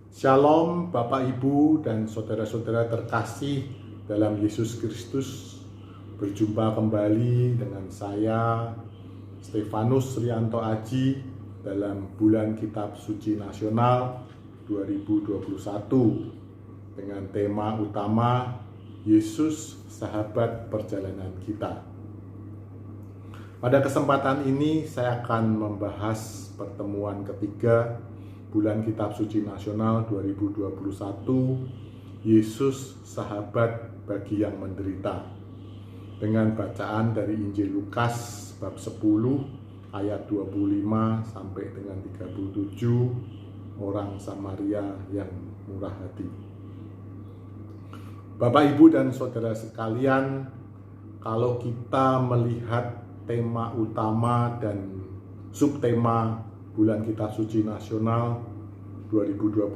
Shalom Bapak Ibu dan saudara-saudara terkasih dalam Yesus Kristus. Berjumpa kembali dengan saya Stefanus Rianto Aji dalam Bulan Kitab Suci Nasional 2021 dengan tema utama Yesus Sahabat Perjalanan Kita. Pada kesempatan ini saya akan membahas pertemuan ketiga Bulan Kitab Suci Nasional 2021, Yesus Sahabat bagi yang menderita, dengan bacaan dari Injil Lukas bab 10 ayat 25 sampai dengan 37, orang Samaria yang murah hati. Bapak, Ibu, dan saudara sekalian, kalau kita melihat tema utama dan subtema Bulan Kitab Suci Nasional 2021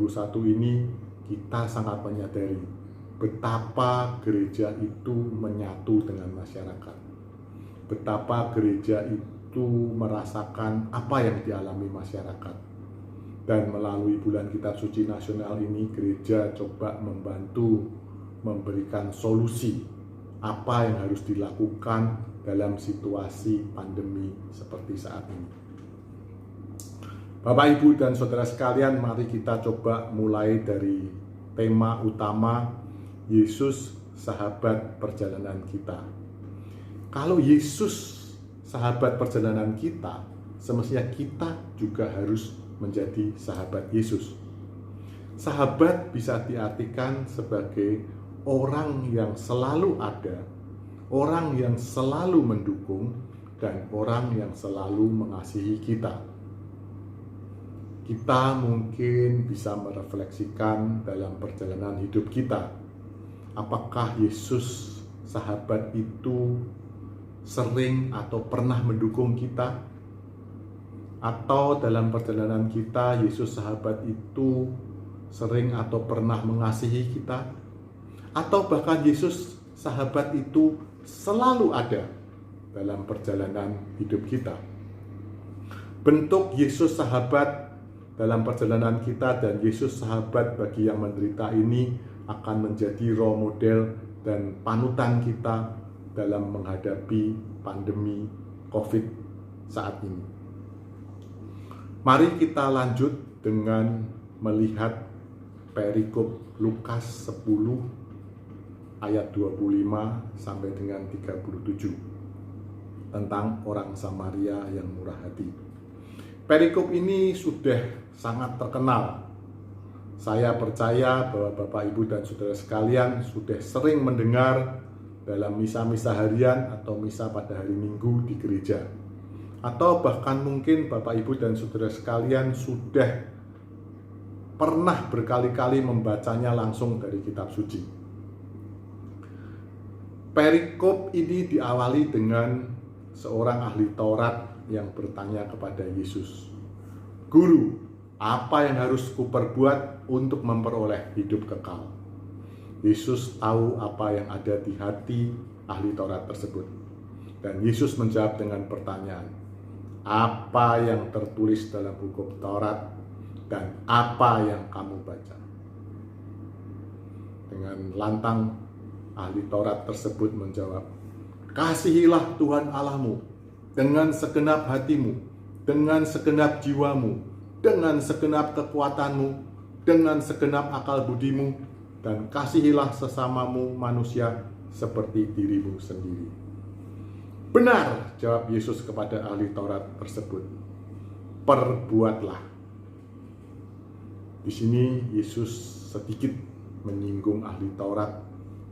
ini, kita sangat menyadari betapa gereja itu menyatu dengan masyarakat. Betapa gereja itu merasakan apa yang dialami masyarakat. Dan melalui Bulan Kitab Suci Nasional ini, gereja coba membantu memberikan solusi apa yang harus dilakukan dalam situasi pandemi seperti saat ini. Bapak, Ibu, dan saudara sekalian, mari kita coba mulai dari tema utama Yesus Sahabat Perjalanan Kita. Kalau Yesus sahabat perjalanan kita, semestinya kita juga harus menjadi sahabat Yesus. Sahabat bisa diartikan sebagai orang yang selalu ada, orang yang selalu mendukung, dan orang yang selalu mengasihi kita. Kita mungkin bisa merefleksikan dalam perjalanan hidup kita, apakah Yesus sahabat itu sering atau pernah mendukung kita, atau dalam perjalanan kita Yesus sahabat itu sering atau pernah mengasihi kita, atau bahkan Yesus sahabat itu selalu ada dalam perjalanan hidup kita. Bentuk Yesus sahabat dalam perjalanan kita dan Yesus sahabat bagi yang menderita ini akan menjadi role model dan panutan kita dalam menghadapi pandemi COVID saat ini. Mari kita lanjut dengan melihat perikop Lukas 10 ayat 25 sampai dengan 37 tentang orang Samaria yang murah hati. Perikop ini sudah sangat terkenal. Saya percaya bahwa Bapak, Ibu, dan saudara sekalian sudah sering mendengar dalam misa-misa harian atau misa pada hari Minggu di gereja. Atau bahkan mungkin Bapak, Ibu, dan saudara sekalian sudah pernah berkali-kali membacanya langsung dari kitab suci. Perikop ini diawali dengan seorang ahli Taurat yang bertanya kepada Yesus, "Guru, apa yang harus kuperbuat untuk memperoleh hidup kekal?" Yesus tahu apa yang ada di hati ahli Taurat tersebut. Dan Yesus menjawab dengan pertanyaan, "Apa yang tertulis dalam hukum Taurat dan apa yang kamu baca?" Dengan lantang ahli Taurat tersebut menjawab, "Kasihilah Tuhan Allahmu dengan segenap hatimu, dengan segenap jiwamu, dengan segenap kekuatanmu, dengan segenap akal budimu, dan kasihilah sesamamu manusia seperti dirimu sendiri." "Benar," jawab Yesus kepada ahli Taurat tersebut, "perbuatlah." Di sini Yesus sedikit menyinggung ahli Taurat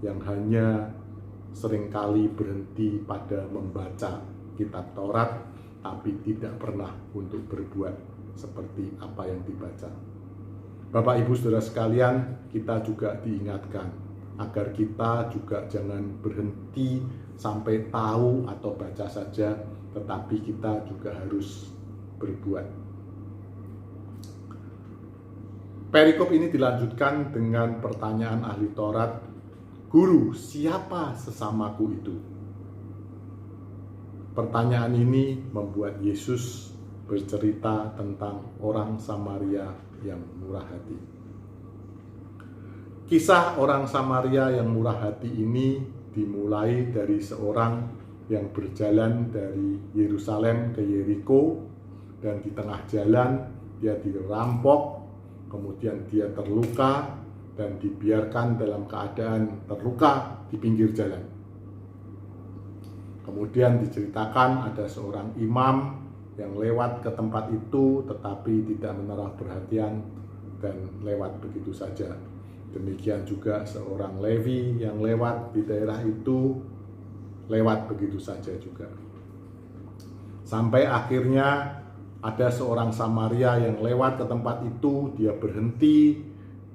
yang hanya seringkali berhenti pada membaca kitab Taurat, tapi tidak pernah untuk berbuat seperti apa yang dibaca. Bapak, Ibu, saudara sekalian, kita juga diingatkan agar kita juga jangan berhenti sampai tahu atau baca saja, tetapi kita juga harus berbuat. Perikop ini dilanjutkan dengan pertanyaan ahli Taurat, "Guru, siapa sesamaku itu?" Pertanyaan ini membuat Yesus bercerita tentang orang Samaria yang murah hati. Kisah orang Samaria yang murah hati ini dimulai dari seorang yang berjalan dari Yerusalem ke Yeriko, dan di tengah jalan dia dirampok, kemudian dia terluka dan dibiarkan dalam keadaan terluka di pinggir jalan. Kemudian diceritakan ada seorang imam yang lewat ke tempat itu tetapi tidak menaruh perhatian dan lewat begitu saja. Demikian juga seorang Lewi yang lewat di daerah itu lewat begitu saja juga. Sampai akhirnya ada seorang Samaria yang lewat ke tempat itu, dia berhenti,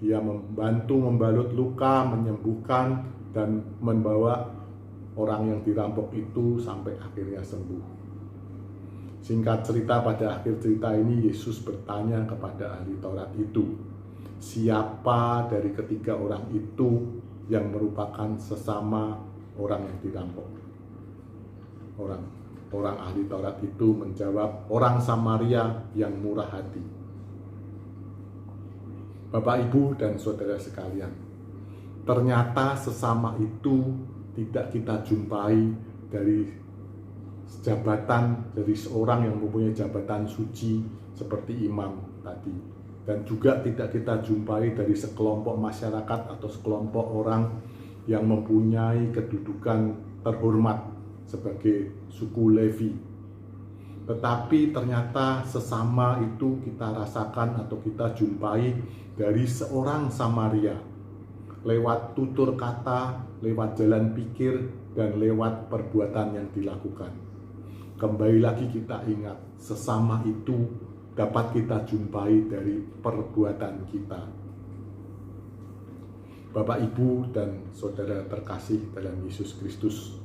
dia membantu membalut luka, menyembuhkan, dan membawa orang yang dirampok itu sampai akhirnya sembuh. Singkat cerita, pada akhir cerita ini Yesus bertanya kepada ahli Taurat itu, siapa dari ketiga orang itu yang merupakan sesama orang yang dirampok? Orang ahli Taurat itu menjawab, orang Samaria yang murah hati. Bapak, Ibu, dan saudara sekalian, ternyata sesama itu tidak kita jumpai dari jabatan, dari seorang yang mempunyai jabatan suci seperti imam tadi, dan juga tidak kita jumpai dari sekelompok masyarakat atau sekelompok orang yang mempunyai kedudukan terhormat sebagai suku Levi. Tetapi ternyata sesama itu kita rasakan atau kita jumpai dari seorang Samaria, lewat tutur kata, lewat jalan pikir, dan lewat perbuatan yang dilakukan. Kembali lagi kita ingat, sesama itu dapat kita jumpai dari perbuatan kita. Bapak, Ibu, dan saudara terkasih dalam Yesus Kristus,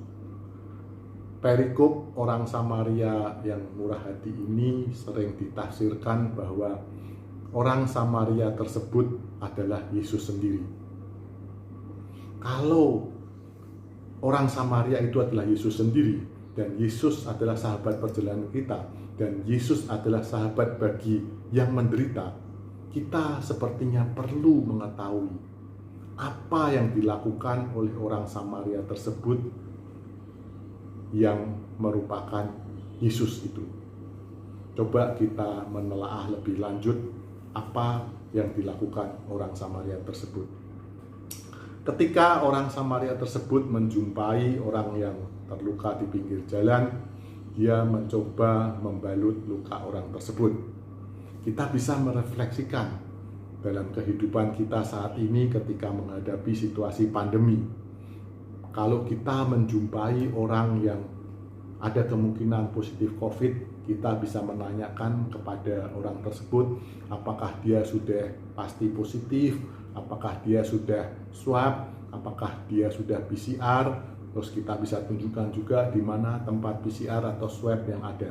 perikop orang Samaria yang murah hati ini sering ditafsirkan bahwa orang Samaria tersebut adalah Yesus sendiri. Kalau orang Samaria itu adalah Yesus sendiri, dan Yesus adalah sahabat perjalanan kita, dan Yesus adalah sahabat bagi yang menderita, kita sepertinya perlu mengetahui apa yang dilakukan oleh orang Samaria tersebut yang merupakan Yesus itu. Coba kita menelaah lebih lanjut apa yang dilakukan orang Samaria tersebut. Ketika orang Samaria tersebut menjumpai orang yang terluka di pinggir jalan, dia mencoba membalut luka orang tersebut. Kita bisa merefleksikan dalam kehidupan kita saat ini ketika menghadapi situasi pandemi. Kalau kita menjumpai orang yang ada kemungkinan positif COVID, kita bisa menanyakan kepada orang tersebut apakah dia sudah pasti positif, apakah dia sudah swab, apakah dia sudah PCR. Terus kita bisa tunjukkan juga di mana tempat PCR atau swab yang ada.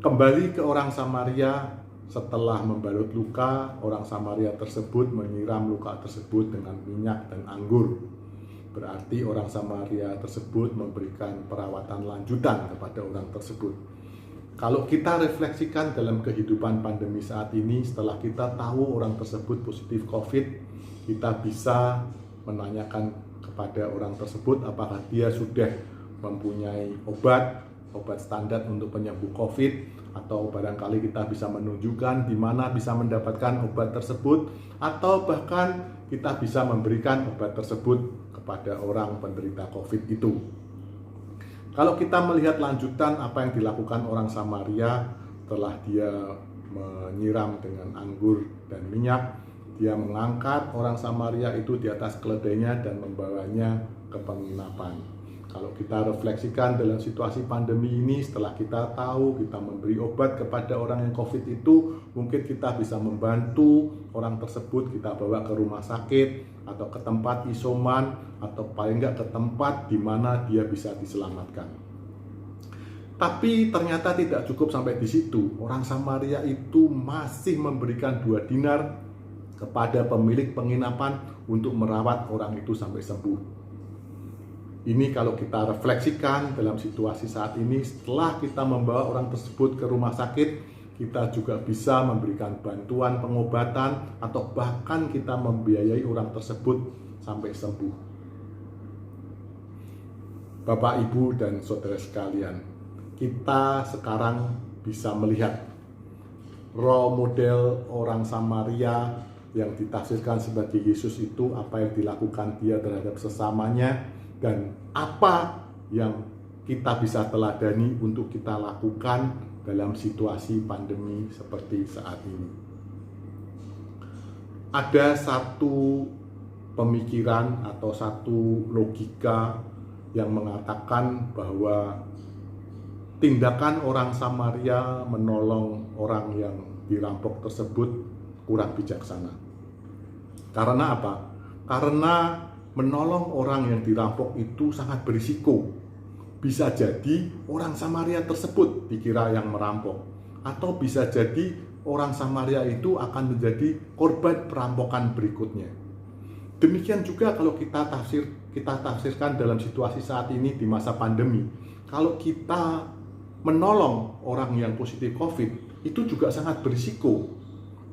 Kembali ke orang Samaria, setelah membalut luka, orang Samaria tersebut menyiram luka tersebut dengan minyak dan anggur. Berarti orang Samaria tersebut memberikan perawatan lanjutan kepada orang tersebut. Kalau kita refleksikan dalam kehidupan pandemi saat ini, setelah kita tahu orang tersebut positif COVID, kita bisa menanyakan kepada orang tersebut apakah dia sudah mempunyai obat standar untuk penyembuh COVID, atau barangkali kita bisa menunjukkan di mana bisa mendapatkan obat tersebut, atau bahkan kita bisa memberikan obat tersebut kepada orang penderita COVID itu. Kalau kita melihat lanjutan apa yang dilakukan orang Samaria setelah dia menyiram dengan anggur dan minyak, dia mengangkat orang Samaria itu di atas keledainya dan membawanya ke penginapan. Kalau kita refleksikan dalam situasi pandemi ini, setelah kita tahu kita memberi obat kepada orang yang COVID itu, mungkin kita bisa membantu orang tersebut, kita bawa ke rumah sakit atau ke tempat isoman, atau paling nggak ke tempat di mana dia bisa diselamatkan. Tapi ternyata tidak cukup sampai di situ. Orang Samaria itu masih memberikan 2 dinar kepada pemilik penginapan untuk merawat orang itu sampai sembuh. Ini kalau kita refleksikan dalam situasi saat ini, setelah kita membawa orang tersebut ke rumah sakit, kita juga bisa memberikan bantuan pengobatan atau bahkan kita membiayai orang tersebut sampai sembuh. Bapak, Ibu, dan saudara sekalian, kita sekarang bisa melihat role model orang Samaria yang ditafsirkan sebagai Yesus itu, apa yang dilakukan dia terhadap sesamanya, dan apa yang kita bisa teladani untuk kita lakukan dalam situasi pandemi seperti saat ini. Ada satu pemikiran atau satu logika yang mengatakan bahwa tindakan orang Samaria menolong orang yang dirampok tersebut kurang bijaksana. Karena apa? Karena menolong orang yang dirampok itu sangat berisiko. Bisa jadi orang Samaria tersebut dikira yang merampok, atau bisa jadi orang Samaria itu akan menjadi korban perampokan berikutnya. Demikian juga kalau kita tafsirkan dalam situasi saat ini di masa pandemi. Kalau kita menolong orang yang positif COVID, itu juga sangat berisiko.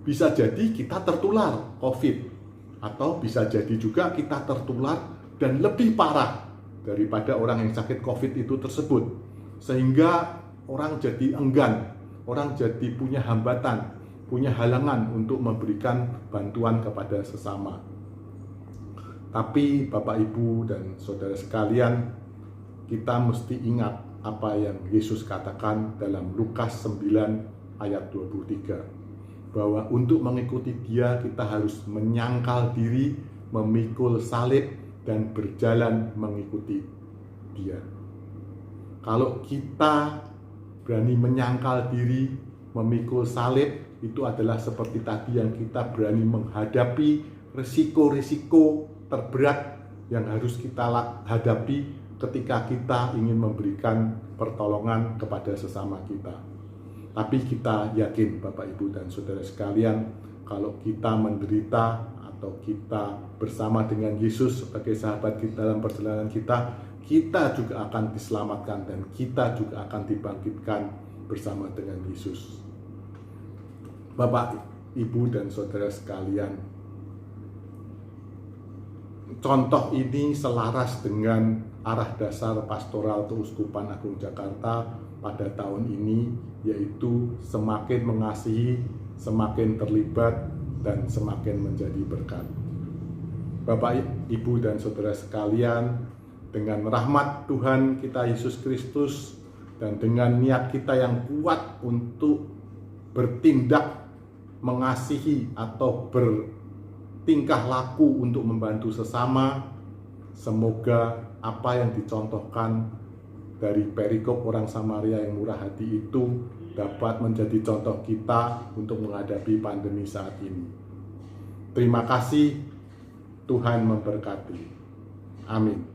Bisa jadi kita tertular COVID, atau bisa jadi juga kita tertular dan lebih parah daripada orang yang sakit COVID itu tersebut. Sehingga orang jadi enggan, orang jadi punya hambatan, punya halangan untuk memberikan bantuan kepada sesama. Tapi Bapak, Ibu, dan saudara sekalian, kita mesti ingat apa yang Yesus katakan dalam Lukas 9 ayat 23. Bahwa untuk mengikuti Dia kita harus menyangkal diri, memikul salib, dan berjalan mengikuti Dia. Kalau kita berani menyangkal diri, memikul salib, itu adalah seperti tadi yang kita berani menghadapi risiko-risiko terberat yang harus kita hadapi ketika kita ingin memberikan pertolongan kepada sesama kita. Tapi kita yakin, Bapak, Ibu, dan saudara sekalian, kalau kita menderita atau kita bersama dengan Yesus sebagai sahabat kita dalam perjalanan kita juga akan diselamatkan dan kita juga akan dibangkitkan bersama dengan Yesus. Bapak, Ibu, dan saudara sekalian, contoh ini selaras dengan arah dasar pastoral Keuskupan Agung Jakarta pada tahun ini, yaitu semakin mengasihi, semakin terlibat, dan semakin menjadi berkat. Bapak, Ibu, dan saudara sekalian, dengan rahmat Tuhan kita Yesus Kristus dan dengan niat kita yang kuat untuk bertindak mengasihi atau bertingkah laku untuk membantu sesama, semoga apa yang dicontohkan dari perikop orang Samaria yang murah hati itu dapat menjadi contoh kita untuk menghadapi pandemi saat ini. Terima kasih, Tuhan memberkati. Amin.